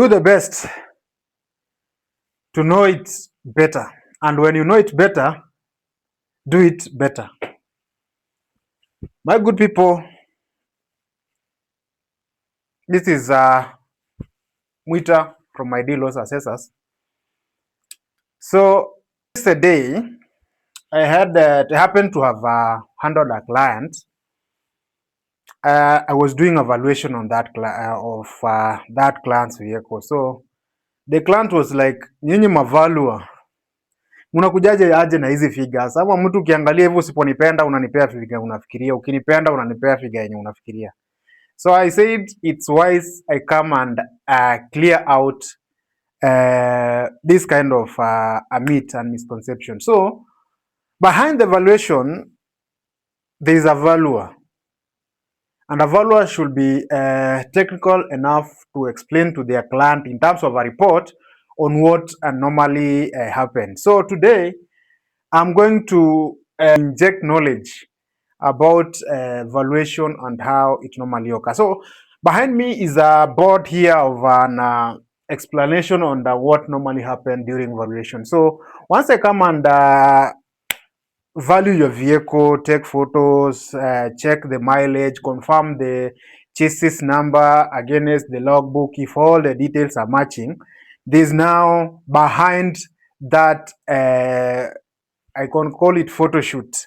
Do the best to know it better. And when you know it better, do it better. My good people, this is Mwita from My Deal Loss Assessors. So yesterday, I happened to have handled a client. I was doing a valuation on that client's vehicle. So the client was like, nyinyi mavalua unakujaje aje na hizi figures? Ama mtu ukiangalia hivyo, usiponipenda unanipea figure unafikiria, ukinipenda unanipea figure yenye unafikiria. So I said it's wise I come and clear out this kind of a myth and misconception. So behind the valuation, there is a valuer. And a valuer should be technical enough to explain to their client in terms of a report on what normally happens. So today, I'm going to inject knowledge about valuation and how it normally occurs. So behind me is a board here of an explanation on what normally happens during valuation. So once I come and value your vehicle, take photos, check the mileage, confirm the chassis number against the logbook, if all the details are matching, there's now behind that, I can call it photoshoot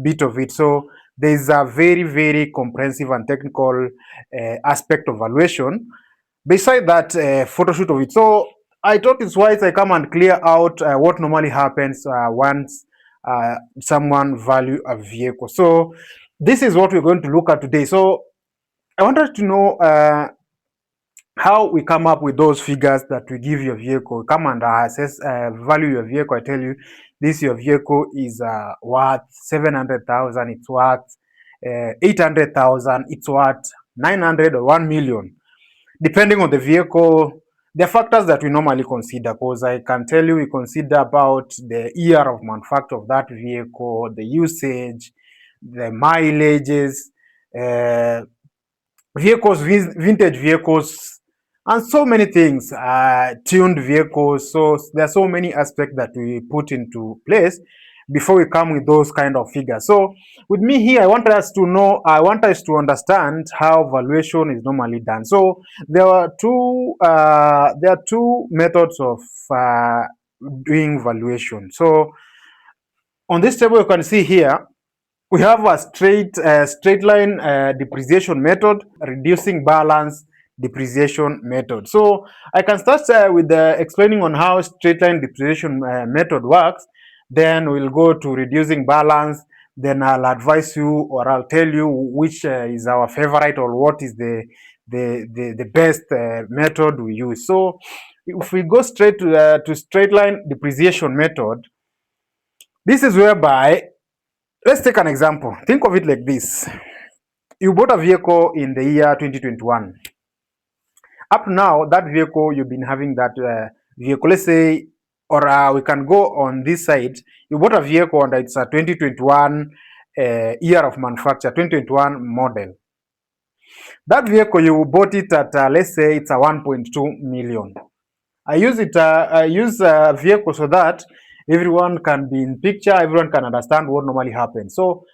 bit of it. So there's a very, very comprehensive and technical aspect of valuation beside that photoshoot of it. So I thought it's wise I come and clear out what normally happens once someone value a vehicle. So this is what we're going to look at today. So I wanted to know how we come up with those figures that we give your vehicle. Come and assess, value your vehicle. I tell you, this your vehicle is worth 700,000. It's worth 800,000. It's worth 900 or 1 million. Depending on the vehicle, the factors that we normally consider, because I can tell you we consider about the year of manufacture of that vehicle, the usage, the mileages, vehicles, vintage vehicles, and so many things, tuned vehicles. So there are so many aspects that we put into place before we come with those kind of figures. So with me here, I want us to understand how valuation is normally done. So there are two methods of doing valuation. So on this table, you can see here, we have a straight line depreciation method, reducing balance depreciation method. So I can start with explaining on how straight line depreciation method works. Then we'll go to reducing balance. Then I'll advise you, or I'll tell you which is our favorite, or what is the best method we use. So if we go straight to straight line depreciation method, this is whereby, let's take an example. Think of it like this. You bought a vehicle in the year 2021. Up now, that vehicle, you've been having that vehicle, let's say, or we can go on this side. You bought a vehicle and it's a 2021 year of manufacture, 2021 model. That vehicle, you bought it at, let's say, it's a 1.2 million. I use a vehicle so that everyone can be in picture, everyone can understand what normally happens. So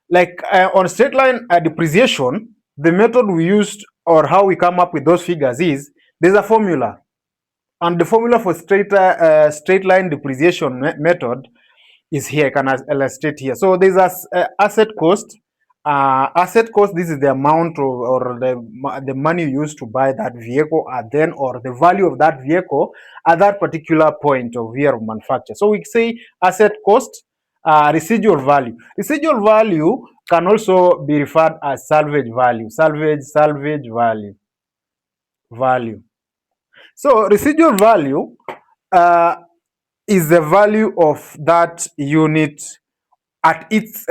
like on straight line depreciation, the method we used, or how we come up with those figures, is there's a formula. And the formula for straight line depreciation method is here. I can illustrate here. So there's a asset cost. Asset cost, this is the amount of, or the money you use to buy that vehicle, or the value of that vehicle at that particular point of year of manufacture. So we say asset cost, residual value. Residual value can also be referred as salvage value. Salvage value. So residual value is the value of that unit at its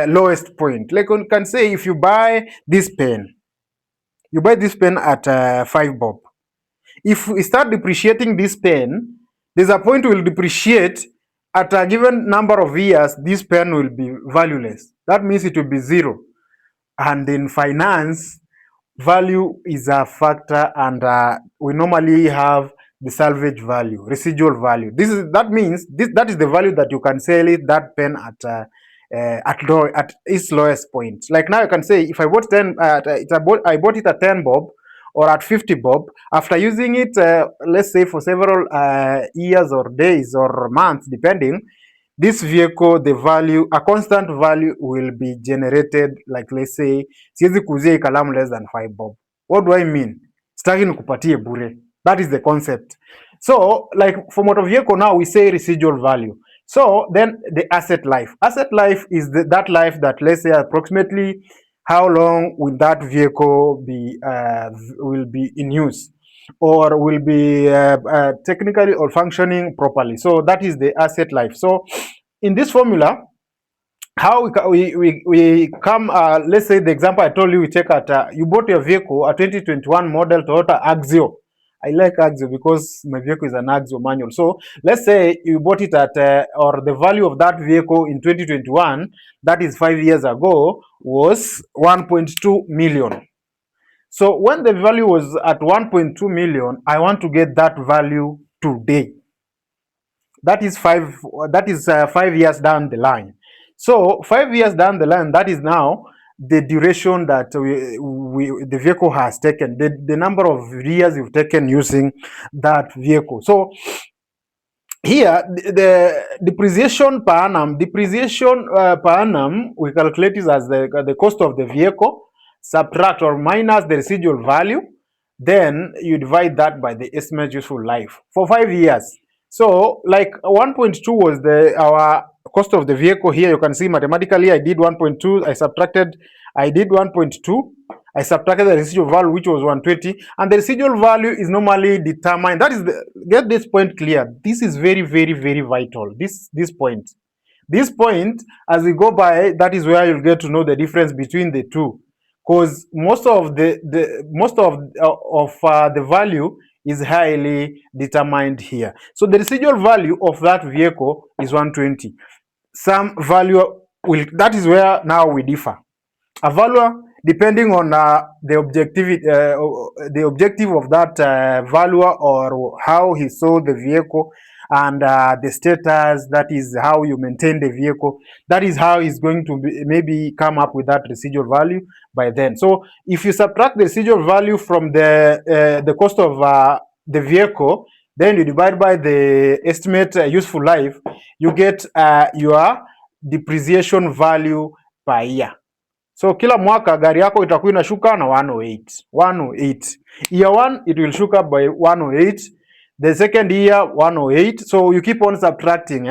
lowest point. Like one can say, if you buy this pen, at 5 bob. If we start depreciating this pen, there's a point will depreciate at a given number of years. This pen will be valueless. That means it will be zero. And in finance, value is a factor, and we normally have the salvage value, residual value. That means that is the value that you can sell it that pen at its lowest point. Like now, you can say if I bought I bought it at 10 bob or at 50 bob. After using it, let's say for several years or days or months, depending, this vehicle, the value, a constant value will be generated. Like let's say siwezi kuuzia hii kalamu less than 5 bob. What do I mean? Sitaki nikupatie bure. That is the concept. So like for motor vehicle now we say residual value. So then the asset life. Asset life is that life that, let's say, approximately how long will that vehicle will be in use, or will be technically or functioning properly. So that is the asset life. So in this formula, how we come, let's say the example I told you, we take at, you bought your vehicle, a 2021 model Toyota Axio. I like Axio because my vehicle is an Axio manual. So let's say you bought it at, or the value of that vehicle in 2021, that is 5 years ago, was 1.2 million. So when the value was at 1.2 million, I want to get that value today. That is 5 years down the line. So 5 years down the line, that is now the duration that the vehicle has taken, the number of years you've taken using that vehicle. So here, the depreciation per annum, we calculate it as the cost of the vehicle, subtract or minus the residual value, then you divide that by the estimated useful life for 5 years. So like 1.2 was our cost of the vehicle. Here you can see mathematically I did 1.2, I did 1.2, I subtracted the residual value, which was 120, and the residual value is normally determined. That is get this point clear. This is very, very, very vital. This point, as we go by, that is where you'll get to know the difference between the two, because most of the value is highly determined here. So the residual value of that vehicle is 120. Some value will, that is where now we differ. A valuer, depending on the objective of that valuer, or how he sold the vehicle, and the status, that is how you maintain the vehicle, that is how he's going to maybe come up with that residual value by then. So if you subtract the residual value from the cost of the vehicle, then you divide by the estimate useful life, you get your depreciation value per year. So kila mwaka gari yako itakuwa inashuka na 108. Year 1 it will shook up by 108. The second year 108. So you keep on subtracting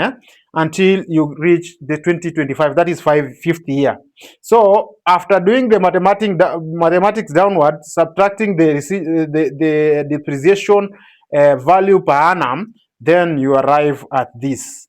until you reach the 2025. That is 5th year. So after doing the mathematics downward, subtracting the depreciation value per annum, then you arrive at this.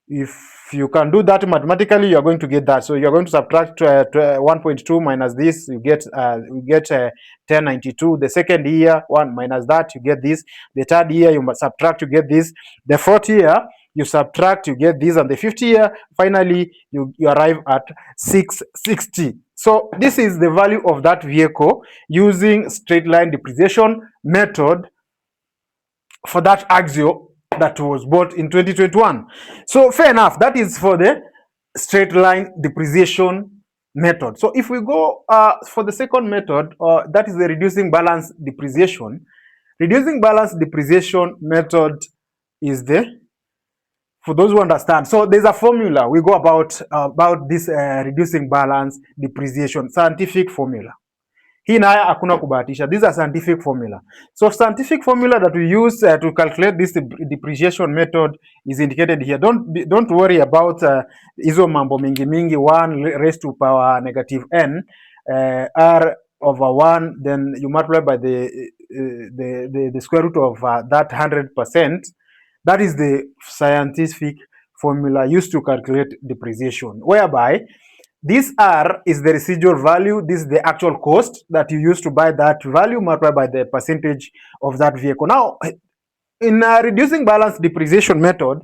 If you can do that mathematically, you are going to get that. So you are going to subtract 1.2 minus this, you get 1092. The second year, 1 minus that, you get this. The third year, you must subtract, you get this. The fourth year, you subtract, you get this. And the fifth year, finally, you arrive at 660. So this is the value of that vehicle using straight line depreciation method for that Axio that was bought in 2021. So fair enough, that is for the straight line depreciation method. So if we go for the second method, that is the reducing balance depreciation. Reducing balance depreciation method is for those who understand. So there's a formula we go about this reducing balance depreciation, scientific formula. Hii nayo hakuna kubahatisha. These are scientific formula. So scientific formula that we use to calculate this depreciation method is indicated here. Don't worry about hizo mambo mingi 1 raised to power negative n r over 1, then you multiply by the square root of that 100%. That is the scientific formula used to calculate depreciation, whereby this R is the residual value. This is the actual cost that you use to buy that value multiplied by the percentage of that vehicle. Now, in reducing balance depreciation method,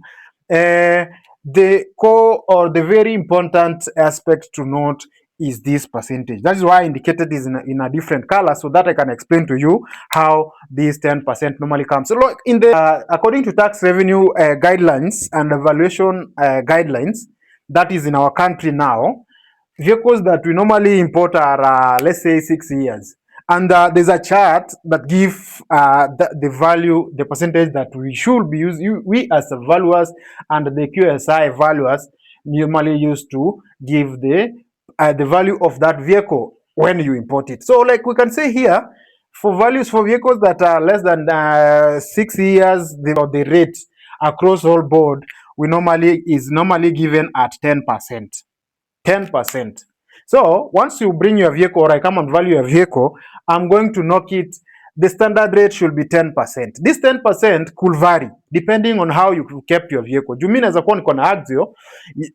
the core or the very important aspect to note is this percentage. That is why I indicated this in a different color, so that I can explain to you how this 10% normally comes. So look, in the according to tax revenue guidelines and evaluation guidelines that is in our country now, vehicles that we normally import are let's say 6 years, and there's a chart that gives the value, the percentage that we should be using, we as valuers and the QSI valuers normally used to give the value of that vehicle when you import it. So like we can say here, for values for vehicles that are less than 6 years, the rate across all board is normally given at 10%. 10%. So once you bring your vehicle, or I come and value your vehicle, I'm going to knock it. The standard rate should be 10%. This 10% could vary depending on how you kept your vehicle. You mean as a niko na Axio,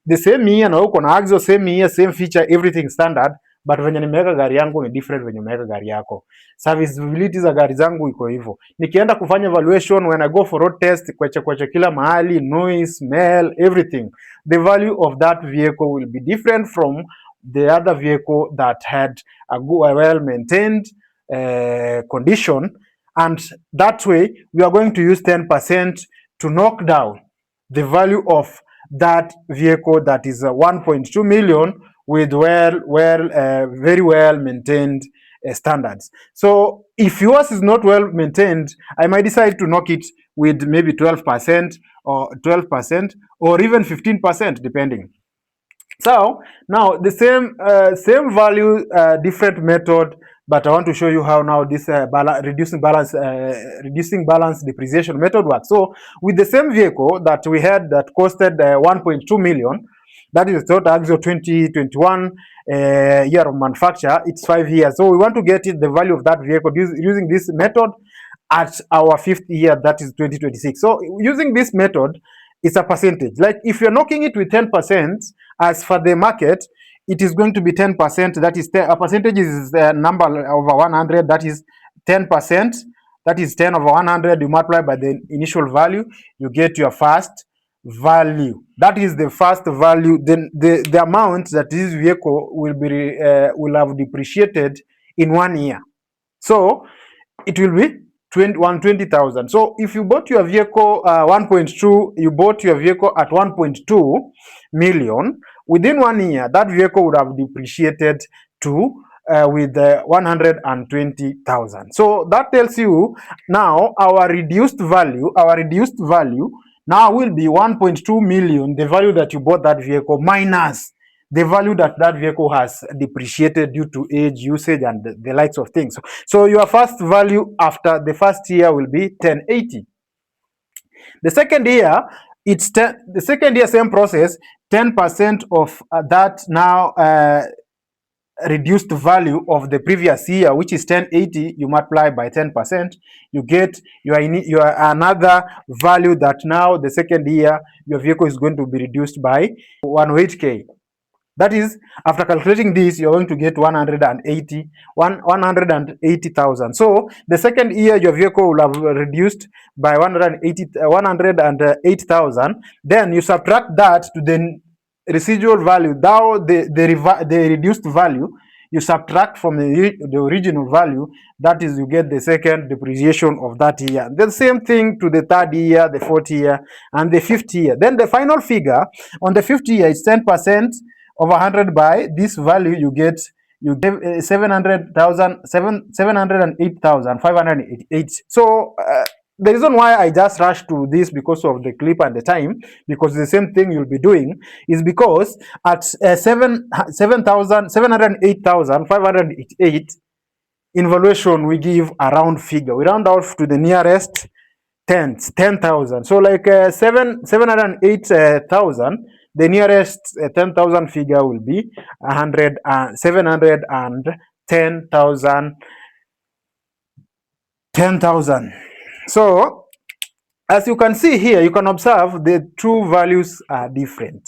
the same year na uko na Axio, same year, same feature, everything standard, but venye nimeweka gari yangu ni different venye umeweka gari yako. Serviceability za gari zangu iko hivyo. Nikienda kufanya valuation, when I go for road test, kweche kila mahali, noise, smell, everything, the value of that vehicle will be different from the other vehicle that had a well-maintained condition, and that way we are going to use 10% to knock down the value of that vehicle that is 1.2 million with very well maintained standards. So if yours is not well maintained, I might decide to knock it with maybe 12% or even 15%, depending. So now the same value, different method, but I want to show you how now this reducing balance depreciation method works. So with the same vehicle that we had that costed 1.2 million, that is the Toyota Axio 2021 year of manufacture, it's 5 years. So we want to get the value of that vehicle using this method at our 5th year, that is 2026. So using this method, it's a percentage. Like if you're knocking it with 10%, as for the market, it is going to be 10%. That is a percentage is the number over 100. That is 10%. That is 10 over 100. You multiply by the initial value, you get your first value. That is the first value. Then the amount that this vehicle will have depreciated in 1 year. So it will be 120,000. So if you bought your vehicle 1.2, you bought your vehicle at 1.2 million, within 1 year, that vehicle would have depreciated to with 120,000. So that tells you now our reduced value now will be 1.2 million, the value that you bought that vehicle, minus the value that vehicle has depreciated due to age, usage, and the likes of things. So your first value after the first year will be 1080. The second year, it's 10. The second year, same process. 10% of that now reduced value of the previous year, which is 1080, you multiply by 10%, you get your another value that now the second year your vehicle is going to be reduced by 108k. That is, after calculating this, you're going to get 180,000. So the second year, your vehicle will have reduced by 108,000. Then you subtract that to the residual value. Now the reduced value, you subtract from the original value. That is, you get the second depreciation of that year. The same thing to the third year, the fourth year, and the fifth year. Then the final figure on the fifth year is 10% of 100 by this value. You give 708,588. So the reason why I just rushed to this because of the clip and the time, because the same thing you'll be doing, is because at 708,588 in valuation, we give a round figure. We round off to the nearest 10,000. So like 708,000. The nearest 10,000 figure will be 710,000. 10,000. So, as you can see here, you can observe the two values are different.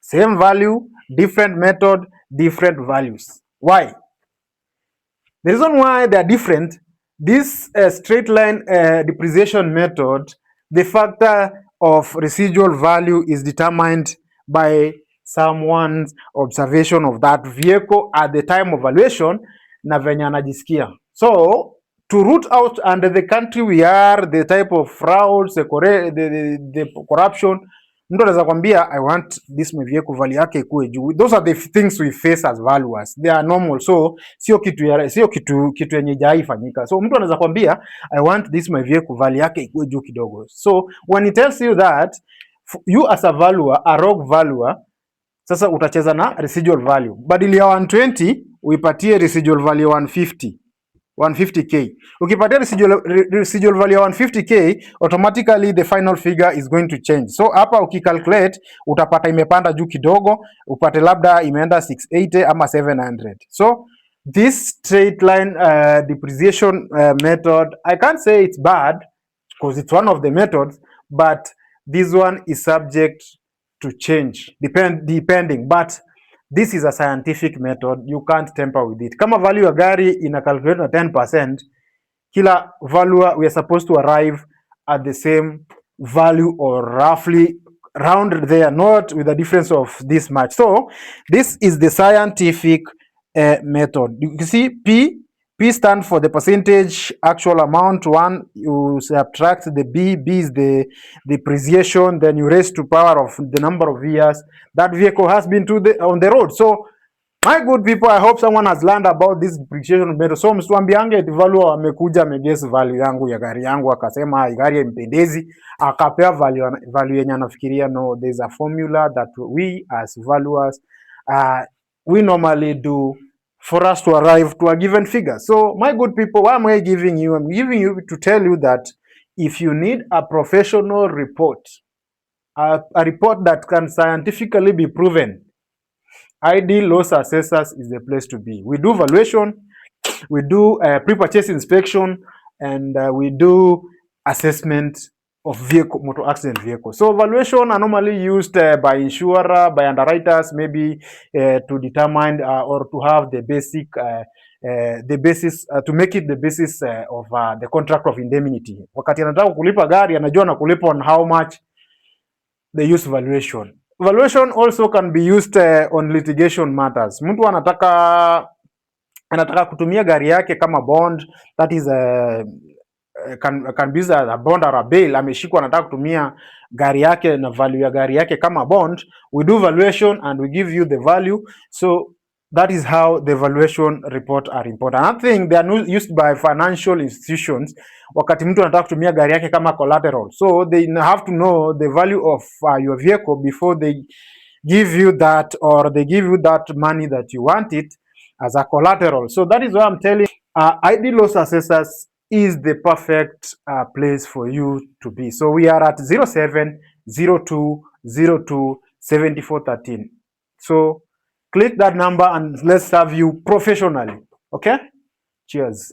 Same value, different method, different values. Why? The reason why they are different, this straight line depreciation method, the factor of residual value is determined by someone's observation of that vehicle at the time of valuation na venye anajisikia. So to root out under the country we are, the type of frauds, the corruption, mtu anaweza kwambia I want this my vehicle value yake ikuwe juu. Those are the things we face as valuers. They are normal. So sio kitu yenye haifanyika. So mtu anaweza kwambia I want this my vehicle value yake ikuwe juu kidogo. So when he tells you that, you as a valuer, a rogue valuer, sasa utacheza na residual value. Badili ya 120 uipatie residual value 150k. Ukipatia residual value ya 150k, automatically the final figure is going to change. So hapa ukicalculate utapata imepanda juu kidogo, upate labda imeenda 680 ama 700. So this straight line depreciation method, I can't say it's bad because it's one of the methods, but this one is subject to change depending, but this is a scientific method, you can't tamper with it. Kama value ya gari ina calculate na 10%, kila valuer we are supposed to arrive at the same value or roughly rounded there, not with a difference of this much. So this is the scientific method. You see P stands for the percentage actual amount. 1, you subtract the B is the depreciation, then you raise to power of the number of years that vehicle has been on the road. So my good people, I hope someone has learned about this depreciation method. So msituambiange eti valuer amekuja ameguess value yangu ya gari yangu akasema gari impendezi akapea value yenye anafikiria. No, there's a formula that we as valuers we normally do for us to arrive to a given figure. So my good people, why am I giving you? I'm giving you to tell you that if you need a professional report, a report that can scientifically be proven, ID Loss Assessors is the place to be. We do valuation, we do pre-purchase inspection, and we do assessment of vehicle, motor accident vehicle. So valuation are normally used by insurer, by underwriters, maybe to determine or to have the basic, the basis to make it the basis of the contract of indemnity. Wakati anataka kulipa gari, anajua na kulipa on how much, they use valuation. Valuation also can be used on litigation matters. Mtu anataka kutumia gari yake kama bond, that is can be a bond or a bail. Ameshikwa anataka kutumia gari yake na value ya gari yake kama bond. We do valuation and we give you the value. So that is how the valuation report are important. Another thing, they are used by financial institutions wakati mtu anataka kutumia gari yake kama collateral. So they have to know the value of your vehicle before they give you that, or they give you that money that you want it as a collateral. So that is why I'm telling ID Loss Assessors is the perfect place for you to be. So we are at 0702027413. So click that number and let's serve you professionally. Okay? Cheers.